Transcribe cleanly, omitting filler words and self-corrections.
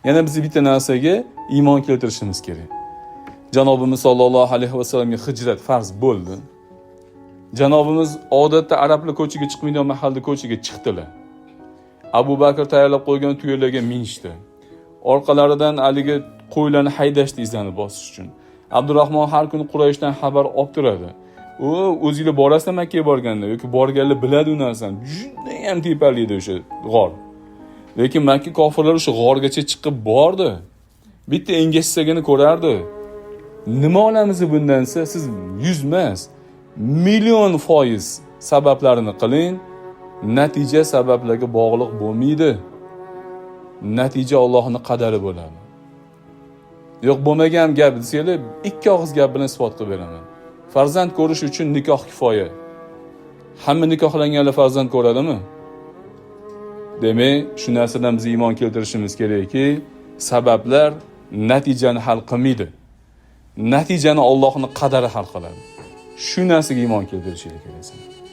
Yana biz bitta narsaga iymon keltirishimiz kerak. Janobimiz sollallohu alayhi vasallamga hijrat farz bo'ldi. Janobimiz odatda arablar ko'chaga chiqmaydigan mahalda ko'chaga chiqdilar. Abu Bakr tayyorlab qo'ygan tuyalarga minishdi. Orqalaridan haligi qo'ylarni haydashdi izlarni bosish uchun. Abdurahmon har kuni Qurayshdan xabar olib turadi. U o'zinglar borasizlar Makkaga borganda yoki borganlar biladi u narsani. Juda ham tepalida o'sha g'or. Lekin Makka kofirlar o'sha g'orgacha chiqib bordi. Bitta engashsagini ko'rardi. Nima olamiz bundan desa, siz 100 emas, million foiz sabablarini qiling, natija sabablarga bog'liq bo'lmaydi. Natija Allohning qadari bo'ladi. Yo'q bo'lmagan gap desanglar, ikki og'iz gap bilan isbot qilib beraman. Farzand ko'rish uchun nikoh kifoya. Hamma nikohlanganlar farzand ko'radimi? Demak, shu narsadan biz iymon keltirishimiz kerakki, sabablar natijani hal qilmaydi. Natijani Allohning qadari hal qiladi. Shu narsaga iymon keltirishimiz kerak.